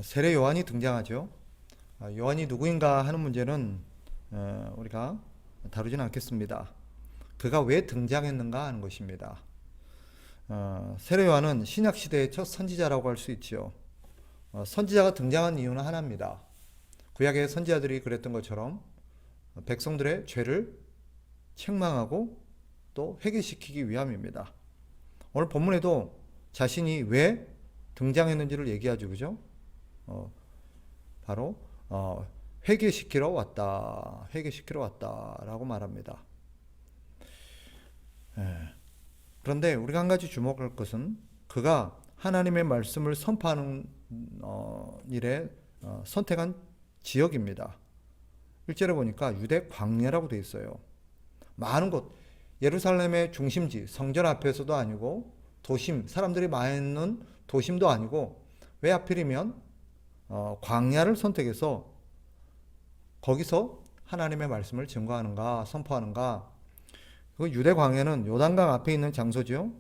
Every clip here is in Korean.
세례 요한이 등장하죠. 요한이 누구인가 하는 문제는 우리가 다루지는 않겠습니다. 그가 왜 등장했는가 하는 것입니다. 세례 요한은 신약 시대의 첫 선지자라고 할 수 있죠. 선지자가 등장한 이유는 하나입니다. 구약의 선지자들이 그랬던 것처럼 백성들의 죄를 책망하고 또 회개시키기 위함입니다. 오늘 본문에도 자신이 왜 등장했는지를 얘기하죠, 그죠? 바로 회개시키러 왔다, 회개시키러 왔다라고 말합니다. 그런데 우리가 한 가지 주목할 것은 그가 하나님의 말씀을 선포하는 일에 선택한 지역입니다. 1절에 보니까 유대 광야라고 되어 있어요. 많은 곳, 예루살렘의 중심지, 성전 앞에서도 아니고 도심, 사람들이 많은 도심도 아니고 왜 하필이면 광야를 선택해서 거기서 하나님의 말씀을 증거하는가, 선포하는가. 그 유대 광야는 요단강 앞에 있는 장소죠.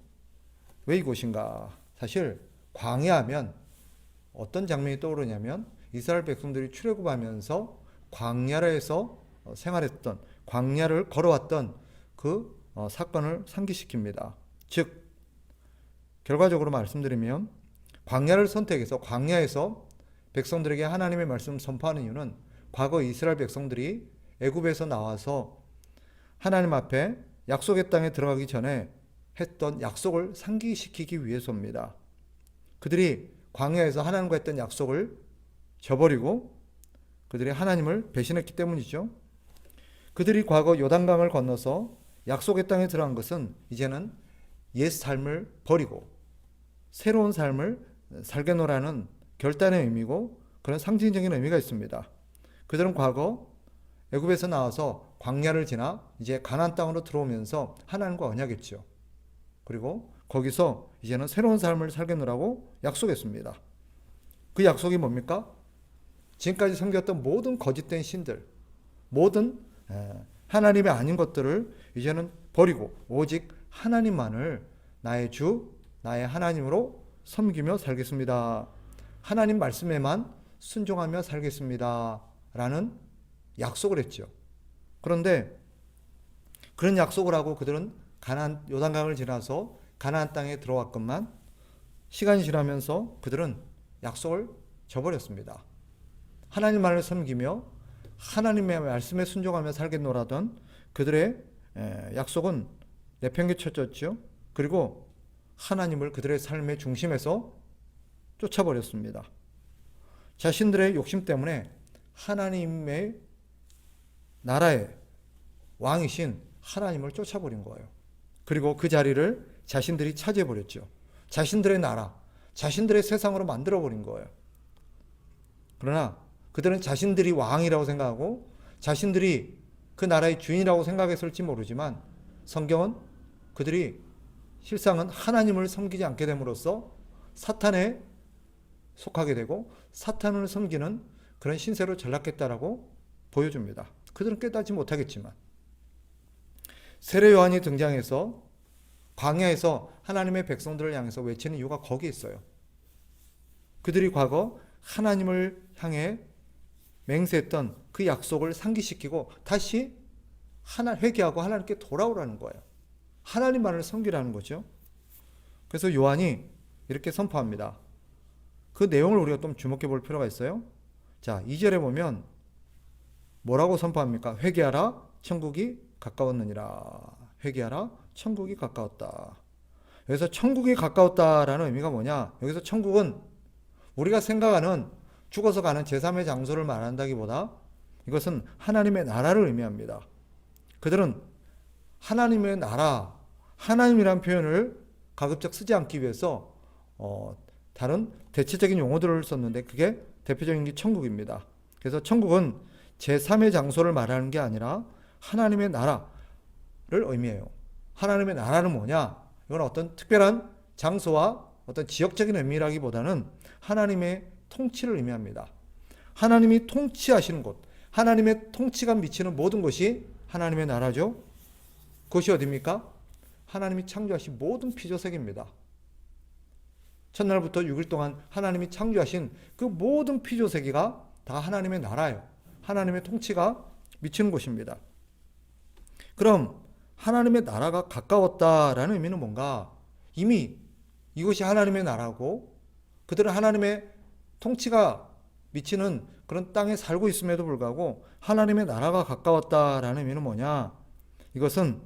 왜 이곳인가? 사실 광야하면 어떤 장면이 떠오르냐면 이스라엘 백성들이 출애굽하면서 광야에서 생활했던, 광야를 걸어왔던 그 사건을 상기시킵니다. 즉 결과적으로 말씀드리면 광야를 선택해서 광야에서 백성들에게 하나님의 말씀을 선포하는 이유는 과거 이스라엘 백성들이 애굽에서 나와서 하나님 앞에 약속의 땅에 들어가기 전에 했던 약속을 상기시키기 위해서입니다. 그들이 광야에서 하나님과 했던 약속을 저버리고 그들이 하나님을 배신했기 때문이죠. 그들이 과거 요단강을 건너서 약속의 땅에 들어간 것은 이제는 옛 삶을 버리고 새로운 삶을 살게노라는 결단의 의미고 그런 상징적인 의미가 있습니다. 그들은 과거 애굽에서 나와서 광야를 지나 이제 가나안 땅으로 들어오면서 하나님과 언약했죠. 그리고 거기서 이제는 새로운 삶을 살게노라고 약속했습니다. 그 약속이 뭡니까? 지금까지 섬겼던 모든 거짓된 신들, 모든 하나님이 아닌 것들을 이제는 버리고 오직 하나님만을 나의 주, 나의 하나님으로 섬기며 살겠습니다. 하나님 말씀에만 순종하며 살겠습니다. 라는 약속을 했죠. 그런데 그런 약속을 하고 그들은 가나안 요단강을 지나서 가나안 땅에 들어왔건만 시간이 지나면서 그들은 약속을 저버렸습니다. 하나님만을 섬기며 하나님의 말씀에 순종하며 살겠노라던 그들의 약속은 내팽개쳐졌죠. 그리고 하나님을 그들의 삶의 중심에서 쫓아버렸습니다. 자신들의 욕심 때문에 하나님의 나라의 왕이신 하나님을 쫓아버린 거예요. 그리고 그 자리를 자신들이 차지해버렸죠. 자신들의 나라, 자신들의 세상으로 만들어버린 거예요. 그러나 그들은 자신들이 왕이라고 생각하고 자신들이 그 나라의 주인이라고 생각했을지 모르지만 성경은 그들이 실상은 하나님을 섬기지 않게 됨으로써 사탄에 속하게 되고 사탄을 섬기는 그런 신세로 전락했다라고 보여줍니다. 그들은 깨닫지 못하겠지만 세례 요한이 등장해서 광야에서 하나님의 백성들을 향해서 외치는 이유가 거기에 있어요. 그들이 과거 하나님을 향해 맹세했던 그 약속을 상기시키고 다시 회개하고 하나님께 돌아오라는 거예요. 하나님만을 섬기라는 거죠. 그래서 요한이 이렇게 선포합니다. 그 내용을 우리가 좀 주목해 볼 필요가 있어요. 자, 2절에 보면 뭐라고 선포합니까? 회개하라, 천국이 가까웠느니라. 회개하라, 천국이 가까웠다. 여기서 천국이 가까웠다라는 의미가 뭐냐? 여기서 천국은 우리가 생각하는 죽어서 가는 제3의 장소를 말한다기보다 이것은 하나님의 나라를 의미합니다. 그들은 하나님의 나라, 하나님이란 표현을 가급적 쓰지 않기 위해서 다른 대체적인 용어들을 썼는데 그게 대표적인 게 천국입니다. 그래서 천국은 제3의 장소를 말하는 게 아니라 하나님의 나라를 의미해요. 하나님의 나라는 뭐냐? 이건 어떤 특별한 장소와 어떤 지역적인 의미라기보다는 하나님의 통치를 의미합니다. 하나님이 통치하시는 곳, 하나님의 통치가 미치는 모든 것이 하나님의 나라죠. 그것이 어디입니까? 하나님이 창조하신 모든 피조세계입니다. 첫날부터 6일 동안 하나님이 창조하신 그 모든 피조세계가 다 하나님의 나라예요. 하나님의 통치가 미치는 곳입니다. 그럼 하나님의 나라가 가까웠다라는 의미는 뭔가? 이미 이것이 하나님의 나라고 그들은 하나님의 통치가 미치는 그런 땅에 살고 있음에도 불구하고 하나님의 나라가 가까웠다라는 의미는 뭐냐? 이것은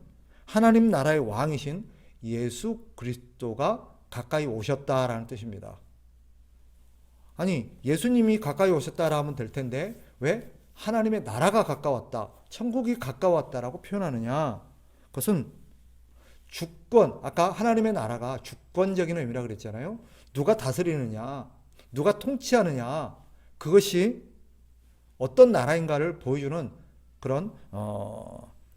하나님 나라의 왕이신 예수 그리스도가 가까이 오셨다라는 뜻입니다. 아니, 예수님이 가까이 오셨다라 하면 될 텐데 왜 하나님의 나라가 가까웠다, 천국이 가까웠다라고 표현하느냐? 그것은 주권, 아까 하나님의 나라가 주권적인 의미라 그랬잖아요. 누가 다스리느냐, 누가 통치하느냐, 그것이 어떤 나라인가를 보여주는 그런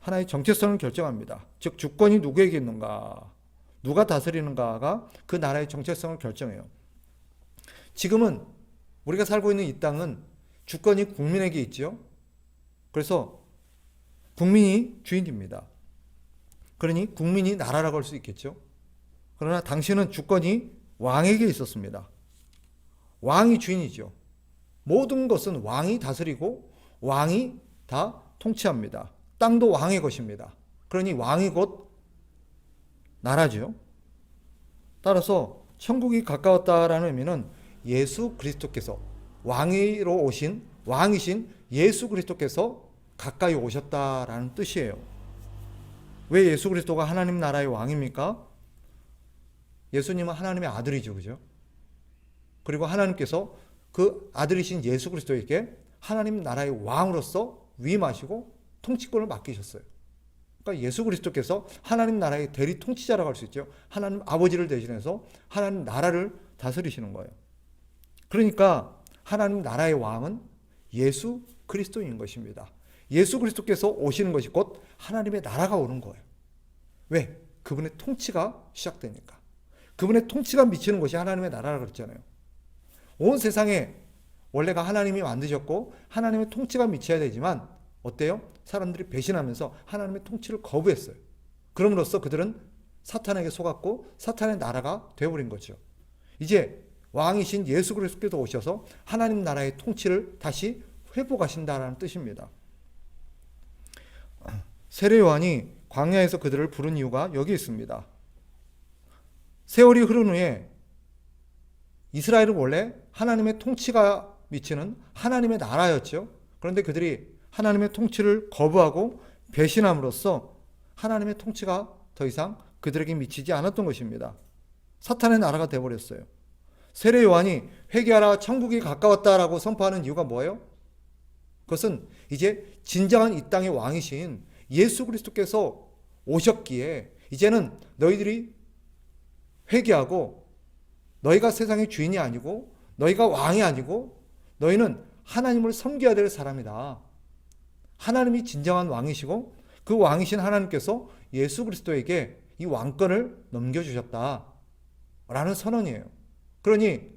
하나의 정체성을 결정합니다. 즉 주권이 누구에게 있는가, 누가 다스리는가가 그 나라의 정체성을 결정해요. 지금은 우리가 살고 있는 이 땅은 주권이 국민에게 있죠. 그래서 국민이 주인입니다. 그러니 국민이 나라라고 할 수 있겠죠. 그러나 당시는 주권이 왕에게 있었습니다. 왕이 주인이죠. 모든 것은 왕이 다스리고 왕이 다 통치합니다. 땅도 왕의 것입니다. 그러니 왕이 곧 나라죠. 따라서 천국이 가까웠다라는 의미는 예수 그리스도께서 왕위로 오신 왕이신 예수 그리스도께서 가까이 오셨다라는 뜻이에요. 왜 예수 그리스도가 하나님 나라의 왕입니까? 예수님은 하나님의 아들이죠. 그죠? 그리고 하나님께서 그 아들이신 예수 그리스도에게 하나님 나라의 왕으로서 위임하시고 통치권을 맡기셨어요. 그러니까 예수 그리스도께서 하나님 나라의 대리 통치자라고 할 수 있죠. 하나님 아버지를 대신해서 하나님 나라를 다스리시는 거예요. 그러니까 하나님 나라의 왕은 예수 그리스도인 것입니다. 예수 그리스도께서 오시는 것이 곧 하나님의 나라가 오는 거예요. 왜? 그분의 통치가 시작되니까. 그분의 통치가 미치는 것이 하나님의 나라라고 그랬잖아요. 온 세상에 원래가 하나님이 만드셨고 하나님의 통치가 미쳐야 되지만 어때요? 사람들이 배신하면서 하나님의 통치를 거부했어요. 그럼으로써 그들은 사탄에게 속았고 사탄의 나라가 되어버린 거죠. 이제 왕이신 예수 그리스도께서 오셔서 하나님 나라의 통치를 다시 회복하신다는 뜻입니다. 세례 요한이 광야에서 그들을 부른 이유가 여기 있습니다. 세월이 흐른 후에 이스라엘은 원래 하나님의 통치가 미치는 하나님의 나라였죠. 그런데 그들이 하나님의 통치를 거부하고 배신함으로써 하나님의 통치가 더 이상 그들에게 미치지 않았던 것입니다. 사탄의 나라가 되어버렸어요. 세례 요한이 회개하라 천국이 가까웠다라고 선포하는 이유가 뭐예요? 그것은 이제 진정한 이 땅의 왕이신 예수 그리스도께서 오셨기에 이제는 너희들이 회개하고 너희가 세상의 주인이 아니고 너희가 왕이 아니고 너희는 하나님을 섬겨야 될 사람이다. 하나님이 진정한 왕이시고 그 왕이신 하나님께서 예수 그리스도에게 이 왕권을 넘겨주셨다 라는 선언이에요. 그러니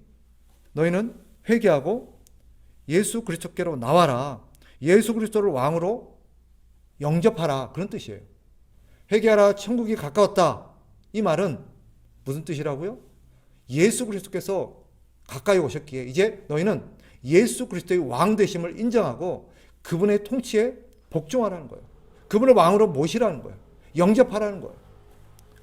너희는 회개하고 예수 그리스도께로 나와라. 예수 그리스도를 왕으로 영접하라. 그런 뜻이에요. 회개하라 천국이 가까웠다. 이 말은 무슨 뜻이라고요? 예수 그리스도께서 가까이 오셨기에 이제 너희는 예수 그리스도의 왕 되심을 인정하고 그분의 통치에 복종하라는 거예요. 그분을 왕으로 모시라는 거예요. 영접하라는 거예요.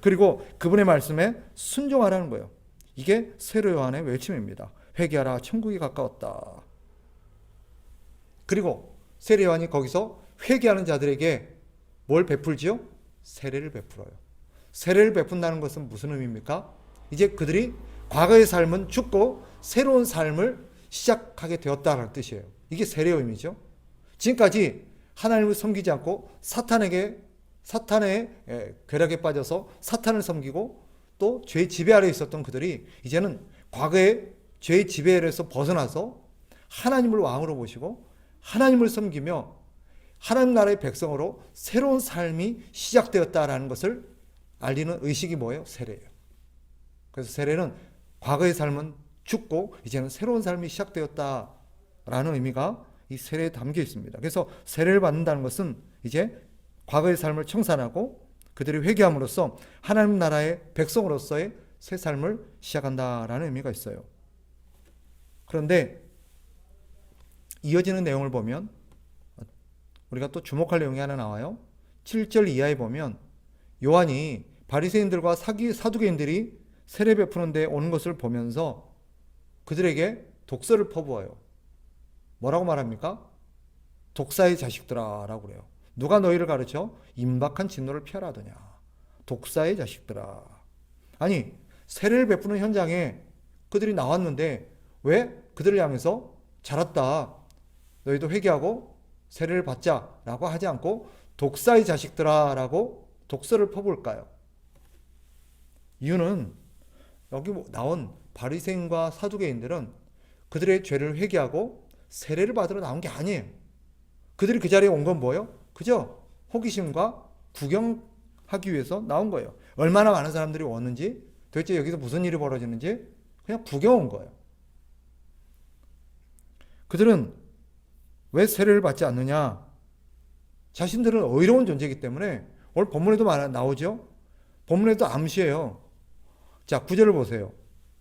그리고 그분의 말씀에 순종하라는 거예요. 이게 세례 요한의 외침입니다. 회개하라 천국이 가까웠다. 그리고 세례 요한이 거기서 회개하는 자들에게 뭘 베풀지요? 세례를 베풀어요. 세례를 베푼다는 것은 무슨 의미입니까? 이제 그들이 과거의 삶은 죽고 새로운 삶을 시작하게 되었다는 뜻이에요. 이게 세례의 의미죠. 지금까지 하나님을 섬기지 않고 사탄의 괴락에 빠져서 사탄을 섬기고 또 죄의 지배 아래 있었던 그들이 이제는 과거의 죄의 지배 아래에서 벗어나서 하나님을 왕으로 모시고 하나님을 섬기며 하나님 나라의 백성으로 새로운 삶이 시작되었다라는 것을 알리는 의식이 뭐예요? 세례예요. 그래서 세례는 과거의 삶은 죽고 이제는 새로운 삶이 시작되었다라는 의미가 이 세례에 담겨 있습니다. 그래서 세례를 받는다는 것은 이제 과거의 삶을 청산하고 그들이 회개함으로써 하나님 나라의 백성으로서의 새 삶을 시작한다라는 의미가 있어요. 그런데 이어지는 내용을 보면 우리가 또 주목할 내용이 하나 나와요. 7절 이하에 보면 요한이 바리새인들과 사두개인들이 세례 베푸는 데 오는 것을 보면서 그들에게 독설을 퍼부어요. 뭐라고 말합니까? 독사의 자식들아 라고 그래요. 누가 너희를 가르쳐 임박한 진노를 피하라 하더냐. 독사의 자식들아. 아니, 세례를 베푸는 현장에 그들이 나왔는데 왜 그들을 향해서 잘했다, 너희도 회개하고 세례를 받자 라고 하지 않고 독사의 자식들아 라고 독설을 퍼부을까요? 이유는 여기 나온 바리새인과 사두개인들은 그들의 죄를 회개하고 세례를 받으러 나온 게 아니에요. 그들이 그 자리에 온 건 뭐예요? 그저 호기심과 구경하기 위해서 나온 거예요. 얼마나 많은 사람들이 왔는지, 도대체 여기서 무슨 일이 벌어지는지 그냥 구경 온 거예요. 그들은 왜 세례를 받지 않느냐? 자신들은 의로운 존재이기 때문에. 오늘 본문에도 나오죠? 본문에도 암시해요. 자, 9절을 보세요.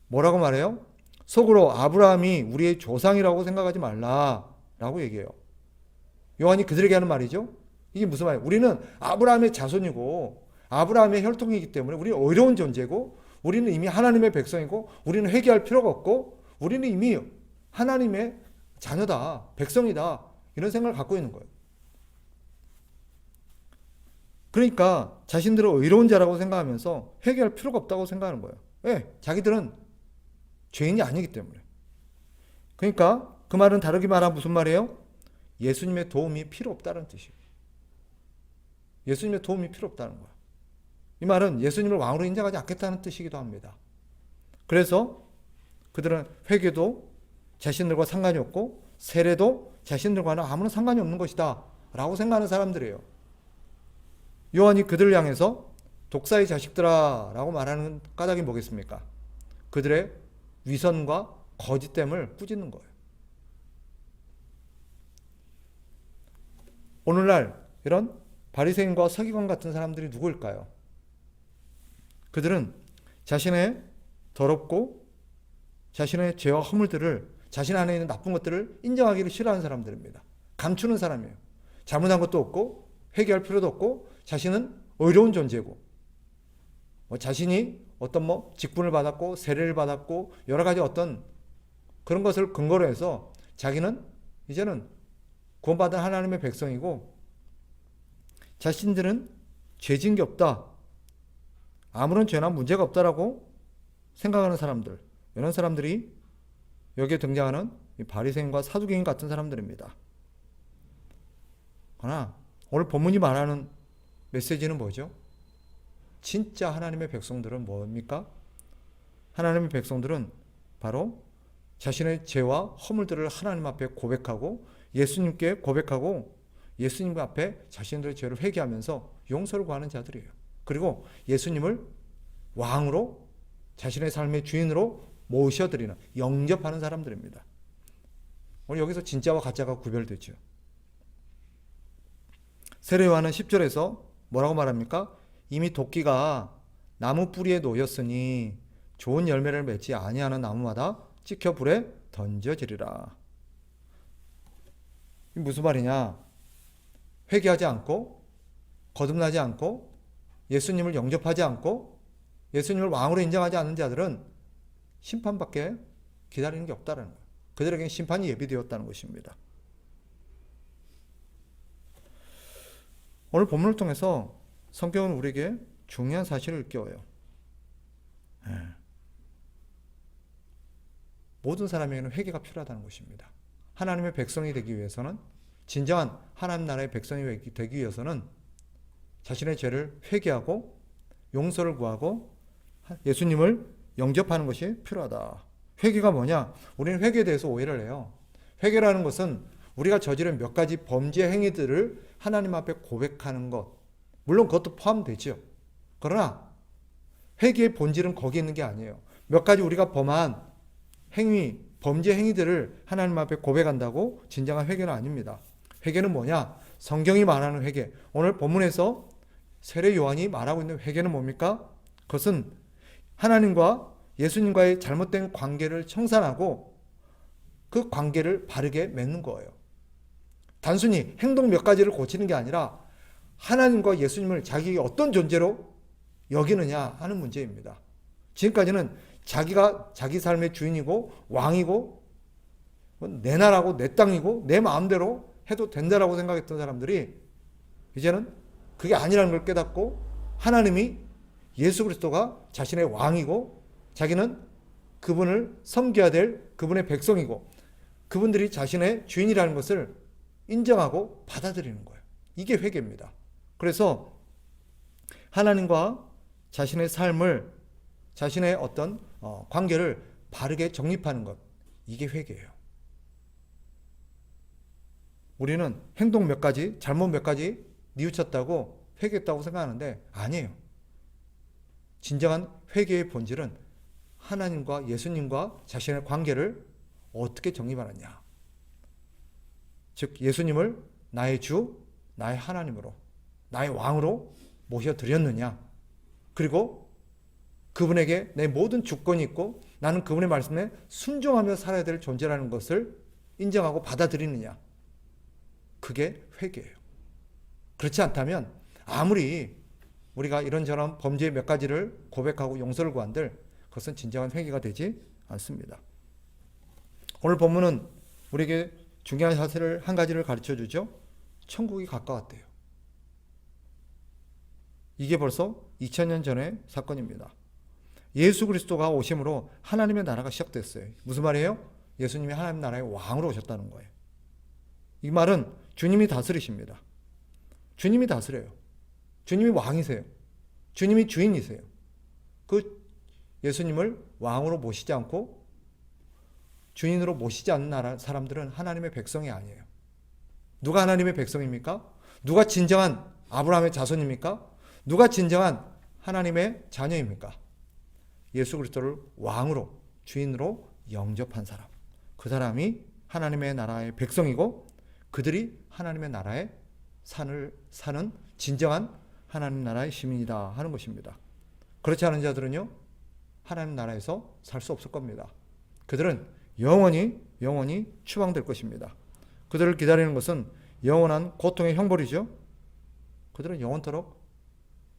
뭐라고 말해요? 속으로 아브라함이 우리의 조상이라고 생각하지 말라 라고 얘기해요. 요한이 그들에게 하는 말이죠. 이게 무슨 말이에요? 우리는 아브라함의 자손이고 아브라함의 혈통이기 때문에 우리는 의로운 존재고 우리는 이미 하나님의 백성이고 우리는 회개할 필요가 없고 우리는 이미 하나님의 자녀다, 백성이다, 이런 생각을 갖고 있는 거예요. 그러니까 자신들을 의로운 자라고 생각하면서 회개할 필요가 없다고 생각하는 거예요. 왜? 자기들은 죄인이 아니기 때문에. 그러니까 그 말은 다르게 말하면 무슨 말이에요? 예수님의 도움이 필요 없다는 뜻이에요. 예수님의 도움이 필요 없다는 거예요. 이 말은 예수님을 왕으로 인정하지 않겠다는 뜻이기도 합니다. 그래서 그들은 회개도 자신들과 상관이 없고 세례도 자신들과는 아무런 상관이 없는 것이다 라고 생각하는 사람들이에요. 요한이 그들을 향해서 독사의 자식들아 라고 말하는 까닭이 뭐겠습니까? 그들의 위선과 거짓됨을 꾸짖는 거예요. 오늘날 이런 바리새인과 서기관 같은 사람들이 누구일까요? 그들은 자신의 더럽고 자신의 죄와 허물들을, 자신 안에 있는 나쁜 것들을 인정하기를 싫어하는 사람들입니다. 감추는 사람이에요. 잘못한 것도 없고 회개할 필요도 없고 자신은 의로운 존재고 자신이 어떤 직분을 받았고 세례를 받았고 여러 가지 어떤 그런 것을 근거로 해서 자기는 이제는 구원받은 하나님의 백성이고 자신들은 죄진 게 없다, 아무런 죄나 문제가 없다라고 생각하는 사람들, 이런 사람들이 여기에 등장하는 바리새인과 사두개인 같은 사람들입니다. 그러나 오늘 본문이 말하는 메시지는 뭐죠? 진짜 하나님의 백성들은 뭡니까? 하나님의 백성들은 바로 자신의 죄와 허물들을 하나님 앞에 고백하고 예수님께 고백하고 예수님 앞에 자신들의 죄를 회개하면서 용서를 구하는 자들이에요. 그리고 예수님을 왕으로 자신의 삶의 주인으로 모셔드리는, 영접하는 사람들입니다. 오늘 여기서 진짜와 가짜가 구별되죠. 세례 요한은 10절에서 뭐라고 말합니까? 이미 도끼가 나무 뿌리에 놓였으니 좋은 열매를 맺지 아니하는 나무마다 찍혀 불에 던져지리라. 이 무슨 말이냐? 회개하지 않고 거듭나지 않고 예수님을 영접하지 않고 예수님을 왕으로 인정하지 않는 자들은 심판밖에 기다리는 게 없다는 거예요. 그들에게는 심판이 예비되었다는 것입니다. 오늘 본문을 통해서 성경은 우리에게 중요한 사실을 일깨워요. 모든 사람에게는 회개가 필요하다는 것입니다. 하나님의 백성이 되기 위해서는, 진정한 하나님 나라의 백성이 되기 위해서는 자신의 죄를 회개하고 용서를 구하고 예수님을 영접하는 것이 필요하다. 회개가 뭐냐? 우리는 회개에 대해서 오해를 해요. 회개라는 것은 우리가 저지른 몇 가지 범죄 행위들을 하나님 앞에 고백하는 것, 물론 그것도 포함되죠. 그러나 회개의 본질은 거기에 있는 게 아니에요. 몇 가지 우리가 범한 행위, 범죄 행위들을 하나님 앞에 고백한다고 진정한 회개는 아닙니다. 회개는 뭐냐? 성경이 말하는 회개, 오늘 본문에서 세례 요한이 말하고 있는 회개는 뭡니까? 그것은 하나님과 예수님과의 잘못된 관계를 청산하고 그 관계를 바르게 맺는 거예요. 단순히 행동 몇 가지를 고치는 게 아니라 하나님과 예수님을 자기에게 어떤 존재로 여기느냐 하는 문제입니다. 지금까지는 자기가 자기 삶의 주인이고 왕이고 내 나라고 내 땅이고 내 마음대로 해도 된다라고 생각했던 사람들이 이제는 그게 아니라는 걸 깨닫고 하나님이 예수 그리스도가 자신의 왕이고 자기는 그분을 섬겨야 될 그분의 백성이고 그분들이 자신의 주인이라는 것을 인정하고 받아들이는 거예요. 이게 회개입니다. 그래서 하나님과 자신의 삶을 자신의 어떤 관계를 바르게 정립하는 것, 이게 회개예요. 우리는 행동 몇 가지, 잘못 몇 가지 뉘우쳤다고 회개했다고 생각하는데 아니에요. 진정한 회개의 본질은 하나님과 예수님과 자신의 관계를 어떻게 정립하느냐. 즉 예수님을 나의 주, 나의 하나님으로, 나의 왕으로 모셔드렸느냐. 그리고 그분에게 내 모든 주권이 있고 나는 그분의 말씀에 순종하며 살아야 될 존재라는 것을 인정하고 받아들이느냐. 그게 회개예요. 그렇지 않다면 아무리 우리가 이런저런 범죄 몇 가지를 고백하고 용서를 구한들 그것은 진정한 회개가 되지 않습니다. 오늘 본문은 우리에게 중요한 사실을 한 가지를 가르쳐 주죠. 천국이 가까웠대요. 이게 벌써 2000년 전의 사건입니다. 예수 그리스도가 오심으로 하나님의 나라가 시작됐어요. 무슨 말이에요? 예수님이 하나님 나라의 왕으로 오셨다는 거예요. 이 말은 주님이 다스리십니다. 주님이 다스려요. 주님이 왕이세요. 주님이 주인이세요. 그 예수님을 왕으로 모시지 않고 주인으로 모시지 않는 사람들은 하나님의 백성이 아니에요. 누가 하나님의 백성입니까? 누가 진정한 아브라함의 자손입니까? 누가 진정한 하나님의 자녀입니까? 예수 그리스도를 왕으로 주인으로 영접한 사람. 그 사람이 하나님의 나라의 백성이고 그들이 하나님의 나라에 사는 진정한 하나님 나라의 시민이다 하는 것입니다. 그렇지 않은 자들은요, 하나님 나라에서 살 수 없을 겁니다. 그들은 영원히 추방될 것입니다. 그들을 기다리는 것은 영원한 고통의 형벌이죠. 그들은 영원토록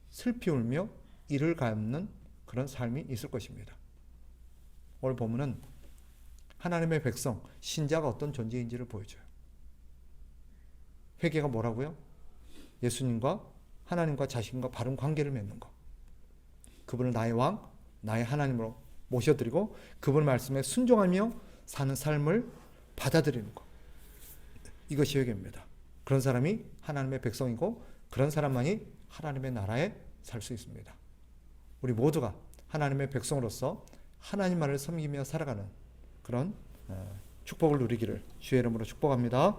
슬피 울며 이를 갚는 그런 삶이 있을 것입니다. 오늘 본문은 하나님의 백성, 신자가 어떤 존재인지를 보여줘요. 회개가 뭐라고요? 예수님과 하나님과 자신과 바른 관계를 맺는 것. 그분을 나의 왕, 나의 하나님으로 모셔드리고 그분 말씀에 순종하며 사는 삶을 받아들이는 것. 이것이 회개입니다. 그런 사람이 하나님의 백성이고 그런 사람만이 하나님의 나라에 살 수 있습니다. 우리 모두가 하나님의 백성으로서 하나님만을 섬기며 살아가는 그런 축복을 누리기를 주의 이름으로 축복합니다.